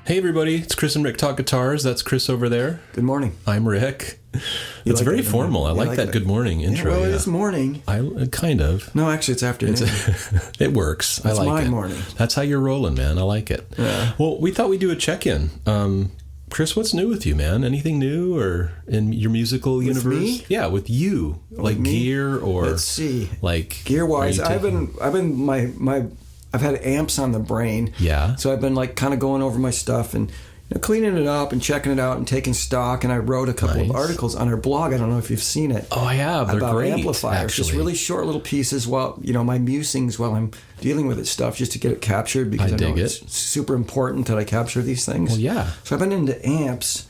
Hey everybody, it's Chris and Rick Talk Guitars. That's Chris over there. Good morning. I'm Rick. It's like very that, formal. I like that good morning intro. Well, it is morning. I kind of. No, actually, it's afternoon. It works. That's I like my it. morning. That's how you're rolling, man. I like it. Yeah. Well, we thought we'd do a check-in. Chris, what's new with you, man? Anything new or in your musical universe? Me? Yeah, with you. Like me? gear or Let's see. Like Gear-wise, I've had amps on the brain. Yeah. So I've been like kind of going over my stuff and cleaning it up and checking it out and taking stock. And I wrote a couple of articles on our blog. I don't know if you've seen it. Oh, I have. They're about great, amplifiers. actually. Just really short little pieces while, my musings while I'm dealing with it stuff just to get it captured because I know it's super important that I capture these things. Well, yeah. So I've been into amps.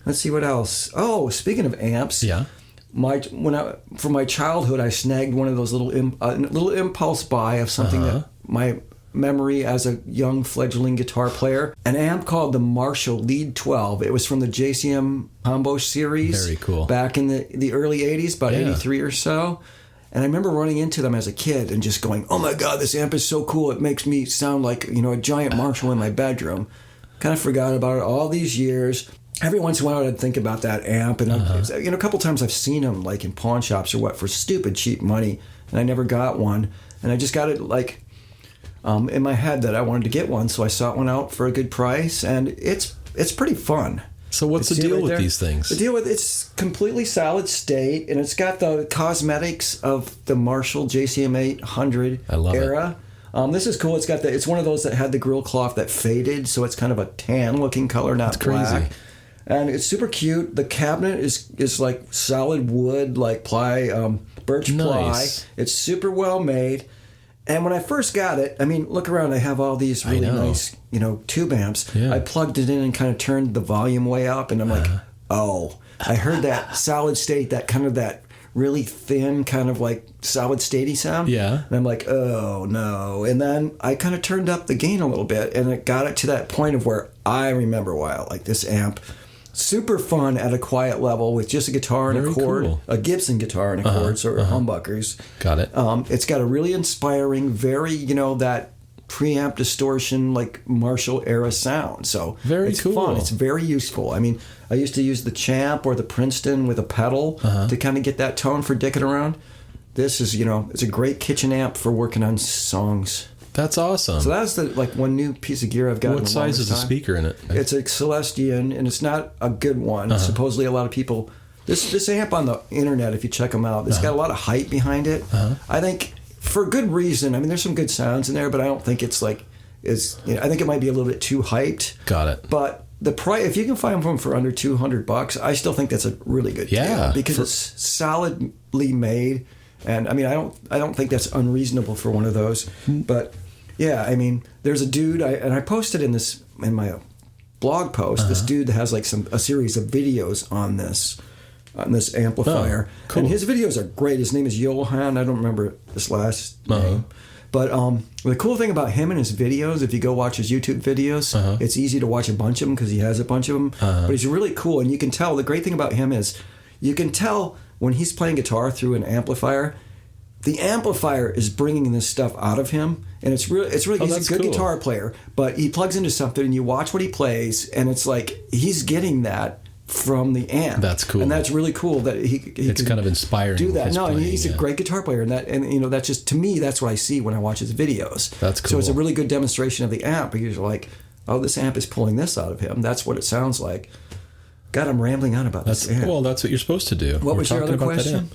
Let's see what else. Oh, speaking of amps. Yeah. From my childhood, I snagged one of those little impulse buy of something that my memory as a young fledgling guitar player, an amp called the Marshall Lead 12. It was from the JCM combo series. Very cool. Back in the early 80s, about 83 or so. And I remember running into them as a kid and just going, oh my God, this amp is so cool. It makes me sound like, a giant Marshall in my bedroom. Kind of forgot about it all these years. Every once in a while I'd think about that amp. And a couple times I've seen them like in pawn shops or for stupid cheap money. And I never got one. And I just got it in my head that I wanted to get one. So I sought one out for a good price. And it's pretty fun. So what's the deal with these things? The deal with it's completely solid state, and it's got the cosmetics of the Marshall JCM 800 era. This is cool. It's one of those that had the grill cloth that faded, so it's kind of a tan looking color, not black. Crazy. And it's super cute. The cabinet is like solid wood, like ply, birch ply. It's super well made. And when I first got it, look around. I have all these really nice, tube amps. Yeah. I plugged it in and kind of turned the volume way up, and I'm like, oh, I heard that solid state, that really thin, kind of like solid statey sound. Yeah. And I'm like, oh no. And then I kind of turned up the gain a little bit, and it got it to that point of where I remember why I like this amp. Super fun at a quiet level with just a guitar and a chord, a Gibson guitar and a chord, so humbuckers. Got it. It's got a really inspiring, very, that preamp distortion, like Marshall era sound. So it's cool. Fun. It's very useful. I used to use the Champ or the Princeton with a pedal to kind of get that tone for dicking around. This is, it's a great kitchen amp for working on songs. That's awesome. So that's one new piece of gear I've got. What size is the speaker in it? It's a Celestion, and it's not a good one. Supposedly, a lot of people. This amp on the internet, if you check them out, it's got a lot of hype behind it. I think for good reason. There's some good sounds in there, but I don't think it's I think it might be a little bit too hyped. Got it. But the price, if you can find them for under $200, I still think that's a really good deal because it's solidly made. And I don't think that's unreasonable for one of those, but. Yeah, there's a dude, I posted in my blog post, this dude that has a series of videos on this amplifier. Oh, cool. And his videos are great. His name is Johan. I don't remember his last name. But the cool thing about him and his videos, if you go watch his YouTube videos, it's easy to watch a bunch of them because he has a bunch of them. But he's really cool, and you can tell, the great thing about him is you can tell when he's playing guitar through an amplifier, the amplifier is bringing this stuff out of him, and it's really he's a good guitar player, but he plugs into something and you watch what he plays, and it's like he's getting that from the amp. That's cool, and that's really cool that he it's kind of inspiring. Do that? No, and he's a great guitar player, and that's just, to me, that's what I see when I watch his videos. That's cool. So it's a really good demonstration of the amp because you're like, oh, this amp is pulling this out of him. That's what it sounds like. God, I'm rambling on about this amp. Well, that's what you're supposed to do. What was your other question?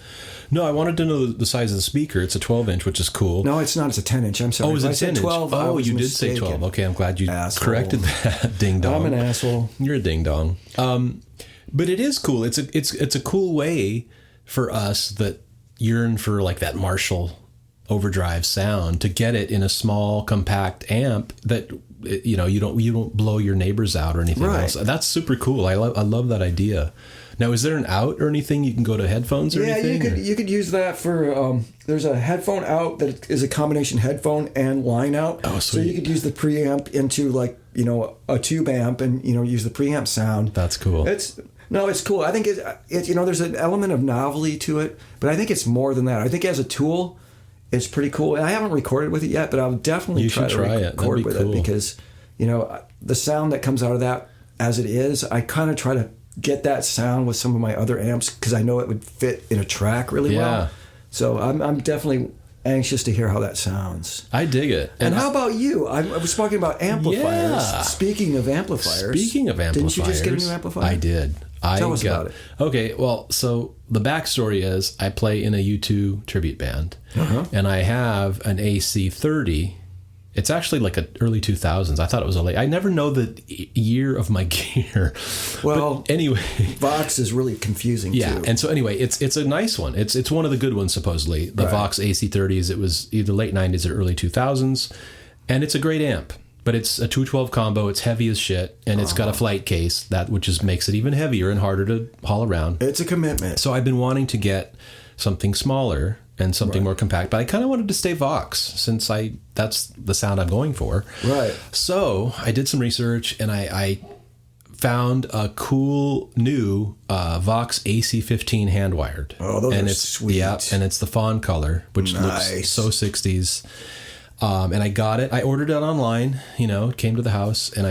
No, I wanted to know the size of the speaker. It's a 12-inch, which is cool. No, it's not. It's a 10-inch. I'm sorry. Oh, is it 10-inch? 12. Oh, you did say 12. Okay, I'm glad you corrected that. Ding dong. I'm an asshole. You're a ding dong. But it is cool. It's a cool way for us that yearn for that Marshall overdrive sound to get it in a small compact amp that you don't blow your neighbors out or anything else. That's super cool. I love that idea. Now, is there an out or anything? You can go to headphones or anything? Yeah, you could use that for, there's a headphone out that is a combination headphone and line out. Oh, sweet. So you could use the preamp into a tube amp and, use the preamp sound. That's cool. It's cool. I think there's an element of novelty to it, but I think it's more than that. I think as a tool, it's pretty cool. And I haven't recorded with it yet, but I'll definitely try to record with it because the sound that comes out of that as it is, I kind of try to get that sound with some of my other amps because I know it would fit in a track really well. So I'm definitely anxious to hear how that sounds. I dig it. And how about you? I was talking about amplifiers. Yeah. Speaking of amplifiers. Didn't you just get a new amplifier? I did. Tell us about it. Okay, well, so the backstory is I play in a U2 tribute band, and I have an AC30. It's actually like an early 2000s. I thought it was a late. I never know the year of my gear. Well, but anyway, Vox is really confusing too. And so anyway, it's a nice one. It's one of the good ones supposedly. The Vox AC30s. It was either late 90s or early 2000s, and it's a great amp. But it's a 212 combo. It's heavy as shit, and it's got a flight case which makes it even heavier and harder to haul around. It's a commitment. So I've been wanting to get something smaller and something more compact, but I kind of wanted to stay Vox since that's the sound I'm going for. Right. So I did some research and I found a cool new Vox AC15 hand wired. Oh, those and are it's sweet. Yeah, and it's the fawn color, which looks so 60s. And I got it. I ordered it online. It came to the house, and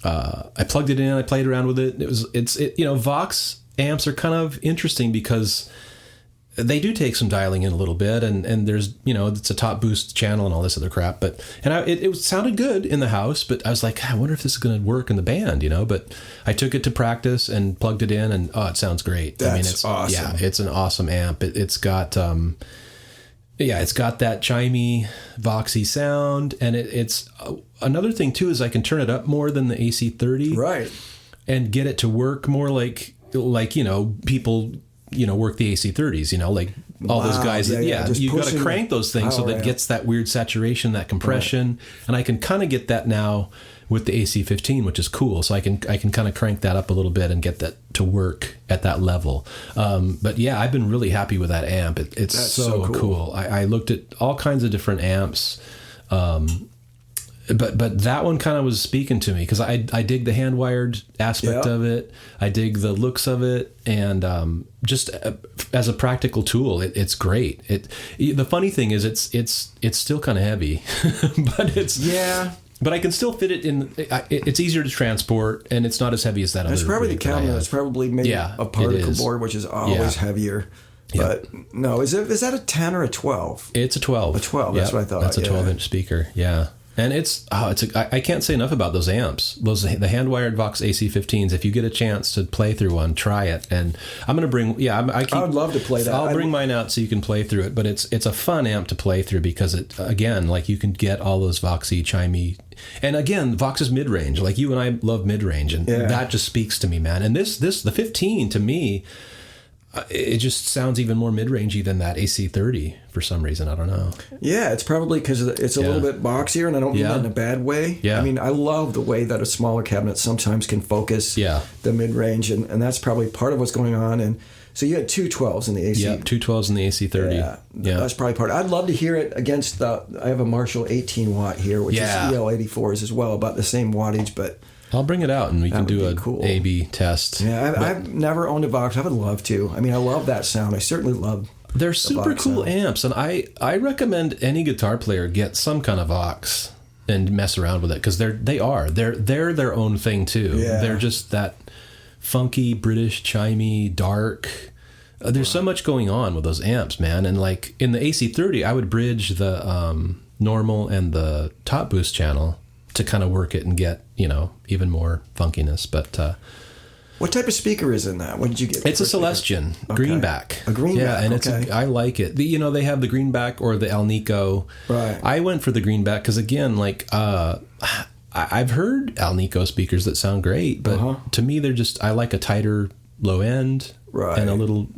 I plugged it in. I played around with it. Vox amps are kind of interesting because they do take some dialing in a little bit, and there's it's a top boost channel and all this other crap. But it sounded good in the house, but I was like, I wonder if this is going to work in the band, But I took it to practice and plugged it in, and it sounds great. It's awesome. Yeah, it's an awesome amp. It's got it's got that chimey, Voxy sound, and it's another thing too is I can turn it up more than the AC30, right, and get it to work more like people work the AC30s, like all those guys. You got to crank those things so that it gets that weird saturation, that compression, and I can kind of get that now with the AC15, which is cool. So I can kind of crank that up a little bit and get that to work at that level. But yeah, I've been really happy with that amp. It's so cool. I looked at all kinds of different amps, but that one kind of was speaking to me because I dig the hand wired aspect of it. I dig the looks of it, and just as a practical tool, it's great. The funny thing is it's still kind of heavy, but But I can still fit it in. It's easier to transport, and it's not as heavy as that other. It's probably the cabinet. It's probably maybe a particle board, which is always heavier. But no, is that a 10 or a 12? It's a 12. A 12. That's what I thought. That's a 12-inch speaker. Yeah. And I can't say enough about those amps. The hand-wired Vox AC15s. If you get a chance to play through one, try it. And I'm going to bring. I would love to play that. I'll bring mine out so you can play through it. But it's a fun amp to play through because it again, like you can get all those Voxy chimey. And again, Vox is mid-range. Like you and I love mid-range, and that just speaks to me, man. And the 15 to me. It just sounds even more mid-rangey than that AC30 for some reason. I don't know. Yeah, it's probably because it's a little bit boxier, and I don't mean that in a bad way. Yeah. I mean, I love the way that a smaller cabinet sometimes can focus the mid-range, and that's probably part of what's going on. And so you had two 12s in the AC. Yeah, two 12s in the AC30. Yeah, that's probably part. I'd love to hear it against I have a Marshall 18 watt here, which is EL84s as well, about the same wattage, but... I'll bring it out and we can do a A/B test. Yeah, I've never owned a Vox. I would love to. I mean, I love that sound. I certainly love. They're super cool amps, and I recommend any guitar player get some kind of Vox and mess around with it because they're their own thing too. Yeah. They're just that funky British chimey dark. There's so much going on with those amps, man. And like in the AC30, I would bridge the normal and the top boost channel to kind of work it and get, even more funkiness. But what type of speaker is in that? What did you get? It's a Celestion greenback. A greenback. Yeah, and I like it. They have the greenback or the Alnico. Right. I went for the greenback because again, like I've heard Alnico speakers that sound great, but to me they're just I like a tighter low end and a little,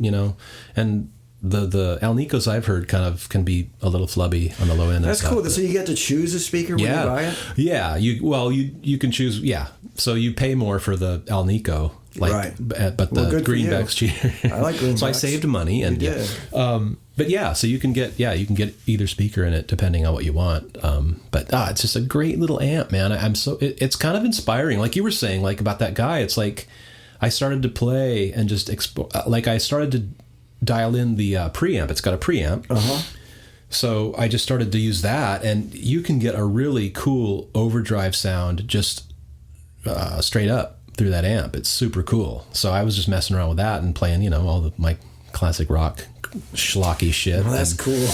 and the Alnicos I've heard kind of can be a little flubby on the low end. That's cool. So you get to choose a speaker when you buy it? Yeah. You can choose. Yeah. So you pay more for the Alnico, but the greenback's cheaper. I like greenbacks. So I saved money, and but so you can get either speaker in it depending on what you want. But it's just a great little amp, man. It's kind of inspiring, like you were saying, like about that guy. It's like I started to play and just explore. Like I started to dial in the preamp. It's got a preamp. So I just started to use that, and you can get a really cool overdrive sound just straight up through that amp. It's super cool. So I was just messing around with that and playing, all my classic rock schlocky shit. Well, that's cool.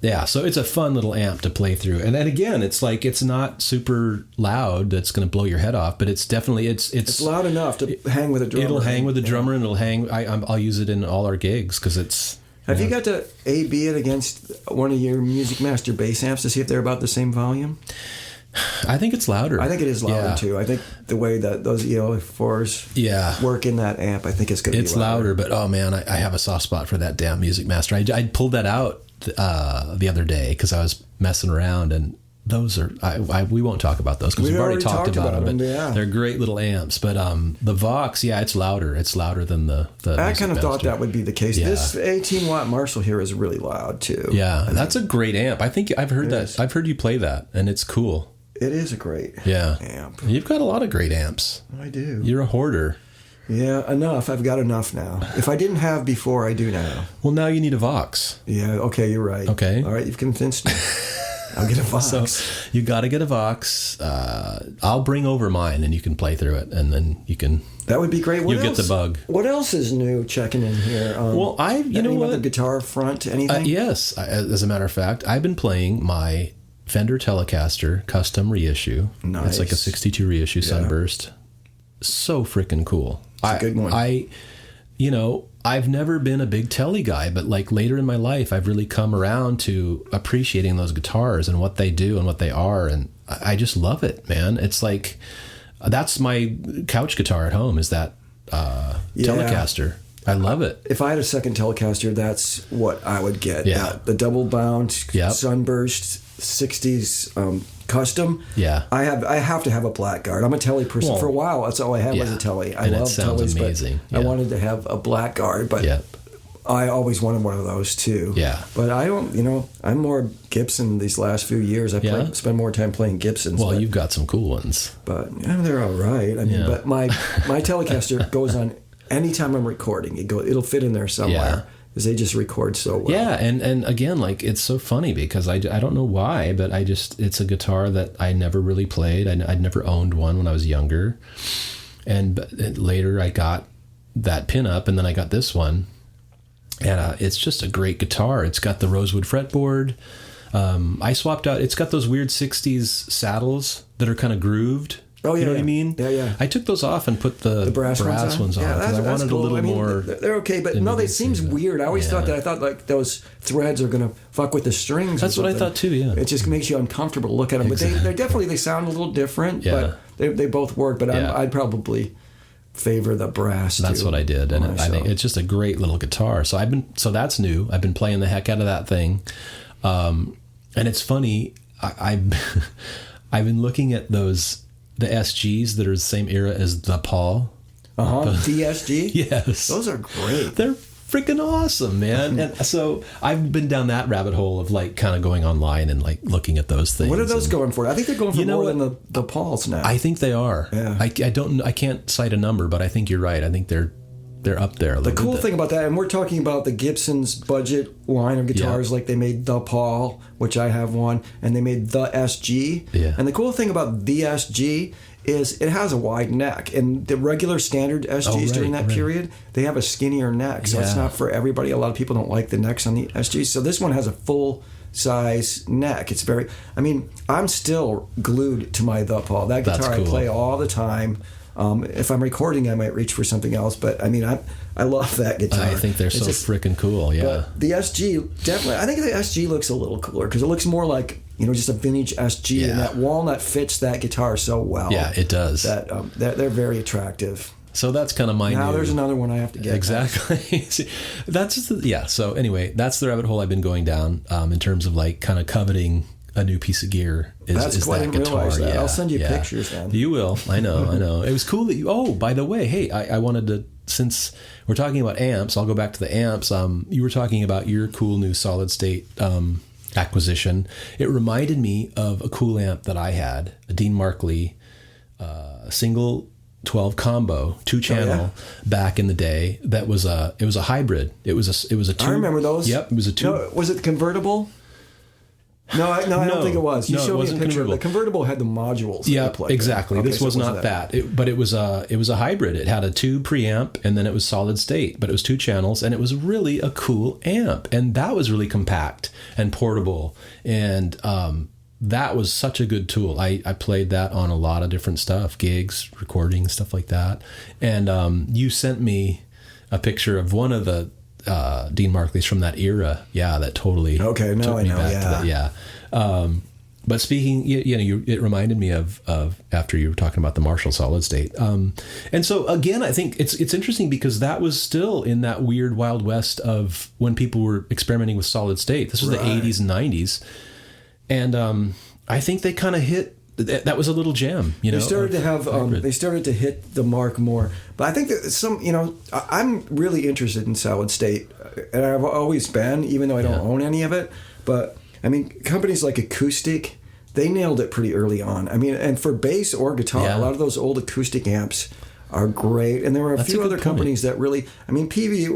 Yeah, so it's a fun little amp to play through. And then again, it's like, it's not super loud that's going to blow your head off, but it's definitely, it's loud enough to hang with a drummer. It'll hang with the drummer, and it'll hang. I'll use it in all our gigs because it's... Have you got to A/B it against one of your Music Master bass amps to see if they're about the same volume? I think it's louder. I think it is louder too. I think the way that those EL4s work in that amp, I think it's going to be louder. It's louder, but oh man, I have a soft spot for that damn Music Master. I pulled that out the other day because I was messing around, and those are we won't talk about those because we've already talked about them. But they're great little amps. But the Vox, it's louder. It's louder than the I kind of thought that would be the case. Yeah. This 18-watt Marshall here is really loud too. Yeah, that's a great amp. I think I've heard that. I've heard you play that, and it's cool. It is a great amp. You've got a lot of great amps. I do. You're a hoarder. Yeah, enough. I've got enough now. If I didn't have before, I do now. Well, now you need a Vox. Yeah, okay, you're right. Okay. All right, you've convinced me. I'll get a Vox. So you got to get a Vox. I'll bring over mine, and you can play through it, and then you can... That would be great. You'll get the bug. What else is new checking in here? Well, you know what? The guitar front, anything? Yes. As a matter of fact, I've been playing my Fender Telecaster custom reissue. Nice. It's like a 62 reissue Sunburst. So freaking cool. It's a good one. I've never been a big Tele guy, but like later in my life, I've really come around to appreciating those guitars and what they do and what they are. And I just love it, man. It's like, that's my couch guitar at home, is that Telecaster. I love it. If I had a second Telecaster, that's what I would get. Yeah. The double bound Sunburst 60s custom. Yeah. I have to have a Blackguard. I'm a Tele person. For a while, that's all I had was a Tele. I love Teles, amazing. But I wanted to have a Blackguard, but I always wanted one of those too. Yeah. But I don't, I'm more Gibson these last few years. I spend more time playing Gibsons. Well, you've got some cool ones. But they're all right. I mean, but my Telecaster goes on anytime I'm recording. It'll fit in there somewhere. Because they just record so well. Yeah, and again, like, it's so funny because I don't know why, but it's a guitar that I never really played. I'd never owned one when I was younger. And later I got that pinup, and then I got this one. And it's just a great guitar. It's got the rosewood fretboard. I swapped out, it's got those weird 60s saddles that are kind of grooved. Oh, yeah. You know what I mean? Yeah. I took those off and put the brass ones on because I wanted cool. a little more. They're okay, but no, they seems weird. I always thought like those threads are going to fuck with the strings. That's what I thought too, yeah. It just makes you uncomfortable to look at them. But they sound a little different, but they both work. But I'd probably favor the brass. That's what I did. And I think it's just a great little guitar. So that's new. I've been playing the heck out of that thing. And it's funny, I've been looking at the SGs that are the same era as the Paul. DSG? Yes. Those are great. They're freaking awesome, man. And so I've been down that rabbit hole of like kind of going online and like looking at those things. What are those going for? I think they're going for more than the Pauls now. I think they are. Yeah. I can't cite a number, but I think you're right. I think they're up there a little bit. The cool thing about that, and we're talking about the Gibson's budget line of guitars, like they made the Paul, which I have one, and they made the SG. Yeah. And the cool thing about the SG is it has a wide neck. And the regular standard SGs during that period, they have a skinnier neck. So it's not for everybody. A lot of people don't like the necks on the SGs. So this one has a full size neck. It's I'm still glued to my The Paul. That guitar I play all the time. If I'm recording, I might reach for something else, but I love that guitar. I think they're so freaking cool. Yeah. But the SG, definitely. I think the SG looks a little cooler because it looks more like, just a vintage SG, and that walnut fits that guitar so well. Yeah, it does. That they're very attractive. So that's kind of my now. There's another one I have to get. Exactly. So anyway, that's the rabbit hole I've been going down in terms of like kind of coveting a new piece of gear. Is cool. that I didn't guitar? realize that. I'll send you pictures then. You will. I know. It was cool that you. Oh, by the way, hey, I wanted to. Since we're talking about amps, I'll go back to the amps. You were talking about your cool new solid state acquisition. It reminded me of a cool amp that I had, a Dean Markley single 12 combo, 2-channel back in the day. It was a hybrid. It was a tube. I remember those. Yep, it was a tube. No, was it convertible? No, I don't think it was. You showed me a picture. The convertible had the modules. Yeah, exactly. Okay, this was not that. But it was a hybrid. It had a tube preamp, and then it was solid state, but it was 2 channels, and it was really a cool amp, and that was really compact and portable, and that was such a good tool. I played that on a lot of different stuff, gigs, recordings, stuff like that. And you sent me a picture of one of the Dean Markleys from that era. Yeah, that totally took me back to that. Yeah. But speaking, it reminded me of after you were talking about the Marshall solid state. And so again, I think it's interesting because that was still in that weird Wild West of when people were experimenting with solid state. This was the 80s and 90s. And I think they kind of hit. That was a little gem, They started to have. They started to hit the mark more. But I think that I'm really interested in solid state, and I've always been, even though I don't own any of it. But I mean, companies like Acoustic, they nailed it pretty early on. I mean, and for bass or guitar, a lot of those old acoustic amps are great. And there were a few other companies that really, I mean, Peavey,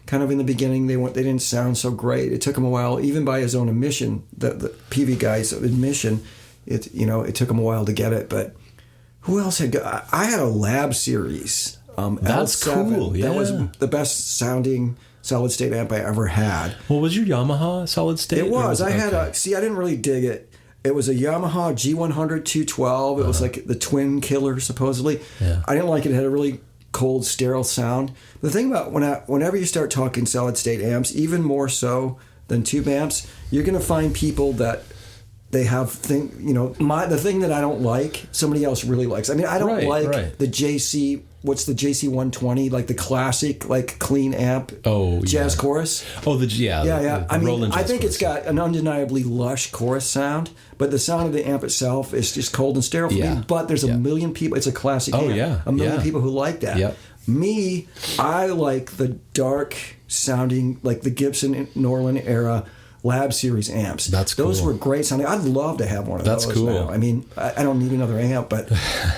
kind of in the beginning, they didn't sound so great. It took them a while, even by his own admission, the Peavey guy's admission, it took him a while to get it. But who else I had a Lab Series. That's L7. cool. Yeah. That was the best sounding solid state amp I ever had. Well, was your Yamaha solid state? It was. I didn't really dig it. It was a Yamaha G100 212. It was like the twin killer, supposedly. Yeah. I didn't like it. It had a really cold, sterile sound. The thing about whenever you start talking solid state amps, even more so than tube amps, you're going to find people that they have the thing that I don't like, somebody else really likes. I mean, I don't like the JC. What's the JC120? Like the classic, like clean amp. Jazz chorus. Oh, yeah. I mean, I think it's got an undeniably lush chorus sound, but the sound of the amp itself is just cold and sterile for me. But there's a million people. It's a classic amp. A million people who like that. Yep. Me, I like the dark sounding, like the Gibson Norland era Lab Series amps. That's cool. Those were great sounding. I'd love to have one of those. That's cool. Now. I mean, I don't need another amp, but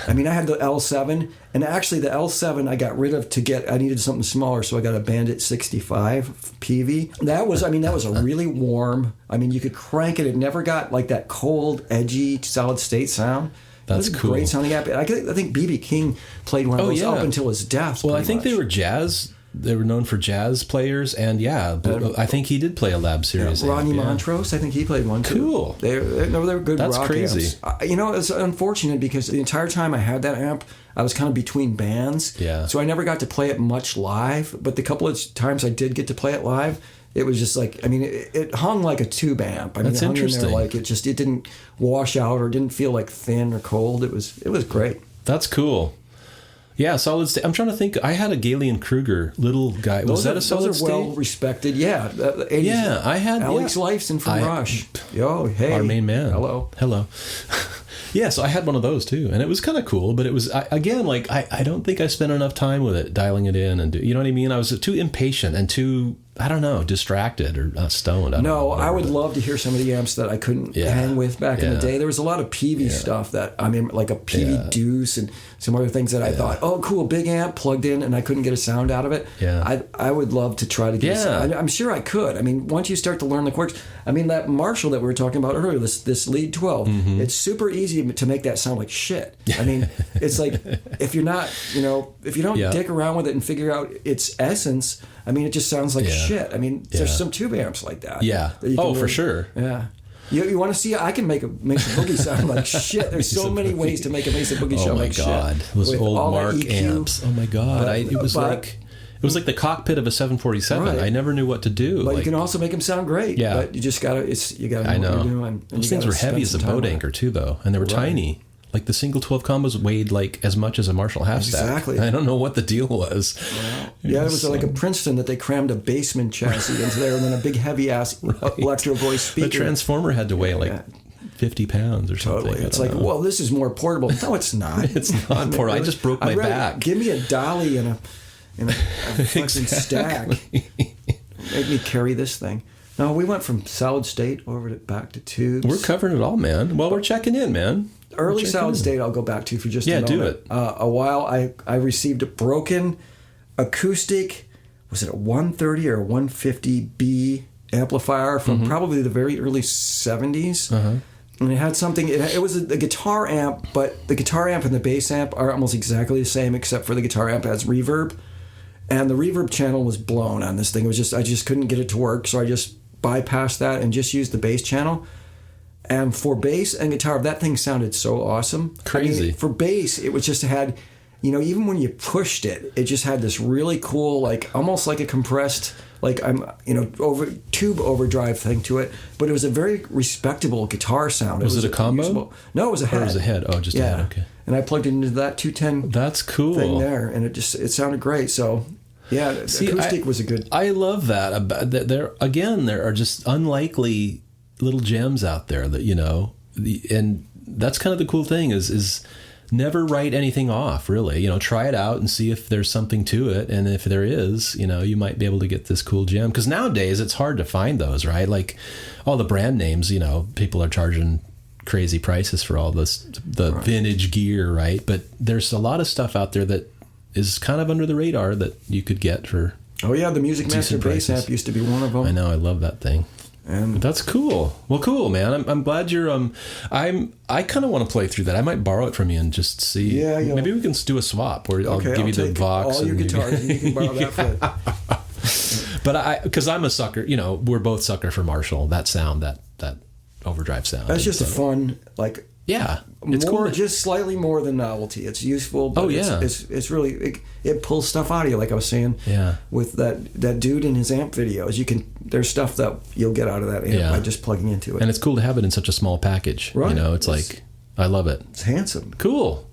I mean, I had the L7, and actually the L7 I got rid of I needed something smaller, so I got a Bandit 65 Peavey. That was a really warm. I mean, you could crank it. It never got like that cold, edgy, solid state sound. That's cool. Great sounding amp. I think B.B. King played one of those up until his death. Well, I think they were jazz. They were known for jazz players, and I think he did play a Lab Series. Rodney Montrose, I think he played one too. Cool. They were good. That's rock crazy. amps. It's unfortunate because the entire time I had that amp, I was kind of between bands. Yeah. So I never got to play it much live. But the couple of times I did get to play it live, it was just like, I mean, it hung like a tube amp. I mean, That's it hung interesting. in there like it didn't wash out or didn't feel like thin or cold. It was great. That's cool. Yeah, solid state. I'm trying to think. I had a Galen Kruger little guy. Was that a solid state? Those are well respected. Yeah. 80s. Yeah, I had Alex Lifeson from Rush. Yo, hey. Our main man. Hello. Yeah, so I had one of those too, and it was kind of cool. But it was I don't think I spent enough time with it, dialing it in, and you know what I mean. I was too impatient and too, I don't know, distracted or stoned. I would love to hear some of the amps that I couldn't hang with back in the day. There was a lot of Peavey stuff that, I mean, like a Peavey Deuce and some other things that I thought, oh, cool, big amp plugged in, and I couldn't get a sound out of it. Yeah. I would love to try to get a sound. I'm sure I could. I mean, once you start to learn the quirks, I mean, that Marshall that we were talking about earlier, this Lead 12, it's super easy to make that sound like shit. I mean, it's like, if you don't dick around with it and figure out its essence, I mean, it just sounds like shit. I mean, there's some tube amps like that. Yeah. For sure. Yeah. You want to see? I can make the boogie sound like shit. There's so many ways to make a Mesa boogie sound like shit. Oh my god, those old Mark amps. Oh my god, it was like the cockpit of a 747. Right. I never knew what to do. But you can also make them sound great. Yeah. But you just gotta know what you're doing. Those things were heavy as a boat anchor too, though, and they were tiny. Like the single 12 combos weighed like as much as a Marshall half stack. Exactly. I don't know what the deal was. Yeah, it was like a Princeton that they crammed a basement chassis into there, and then a big heavy ass electro voice speaker. The transformer had to weigh like 50 pounds or something. Totally. It's like, well, this is more portable. No, it's not. It's not portable. I just broke my back. Give me a dolly and a fucking stack. Make me carry this thing. No, we went from solid state back to tubes. We're covering it all, man. Well, we're checking in, man. early solid state I'll go back to for just a moment. Yeah, do it. A while I received a broken acoustic, was it a 130 or a 150B amplifier from probably the very early 70s. And it had something, it was a guitar amp, but the guitar amp and the bass amp are almost exactly the same, except for the guitar amp has reverb. And the reverb channel was blown on this thing. It was just, I just couldn't get it to work, so I just bypassed that and just used the bass channel. And for bass and guitar, that thing sounded so awesome. Crazy. I mean, for bass, it was just had, you know, even when you pushed it, it just had this really cool, like almost like a compressed, like tube overdrive thing to it. But it was a very respectable guitar sound. Was it a combo? Usable. No, it was a head. Or it was a head. Oh, just a head. Okay. And I plugged it into that 210. That's cool. Thing there, and it sounded great. So. Yeah, acoustic was a good. I love that. There are just unlikely little gems out there that, you know, and that's kind of the cool thing is never write anything off, really. You know, try it out and see if there's something to it, and if there is, you know, you might be able to get this cool gem. Because nowadays it's hard to find those, right? Like all the brand names, you know, people are charging crazy prices for all the vintage gear, right? But there's a lot of stuff out there that is kind of under the radar that you could get for. Oh yeah, the Music Master bass amp used to be one of them. I know, I love that thing. And that's cool. Well, cool, man. I'm glad you're. I kind of want to play through that. I might borrow it from you and just see. Yeah. Maybe we can do a swap where I'll give you the Vox. All your guitars, and you can borrow that for. But because I'm a sucker, you know, we're both sucker for Marshall. That sound, that overdrive sound. That's just a fun, like. Yeah, it's more, cool. Just slightly more than novelty. It's useful. But it's really it pulls stuff out of you, like I was saying. Yeah. With that dude in his amp videos, there's stuff that you'll get out of that amp by just plugging into it. And it's cool to have it in such a small package. Right. You know, it's like I love it. It's handsome. Cool.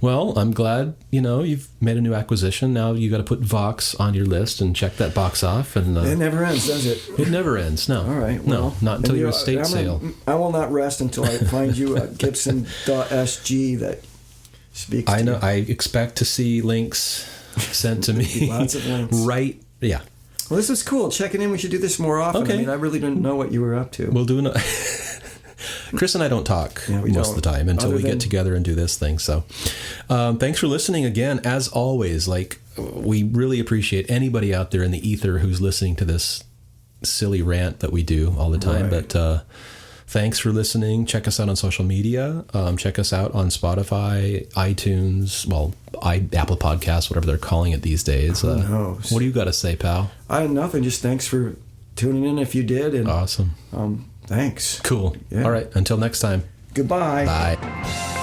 Well, I'm glad, you know, you've made a new acquisition. Now you got to put Vox on your list and check that box off. And it never ends, does it? It never ends. No. All right. Well, no, not until your estate sale. I will not rest until I find you a Gibson.SG that speaks. I know. I expect to see links sent to me. Lots of links. Right. Yeah. Well, this is cool. Checking in. We should do this more often. Okay. I mean, I really didn't know what you were up to. We'll do Chris and I don't talk most of the time until we get together and do this thing. So thanks for listening again. As always, like we really appreciate anybody out there in the ether who's listening to this silly rant that we do all the time. Right. But thanks for listening. Check us out on social media. Check us out on Spotify, iTunes, Apple Podcasts, whatever they're calling it these days. Who knows? What do you got to say, pal? I have nothing. Just thanks for tuning in if you did. And, awesome. Thanks. Cool. Yeah. All right. Until next time. Goodbye. Bye.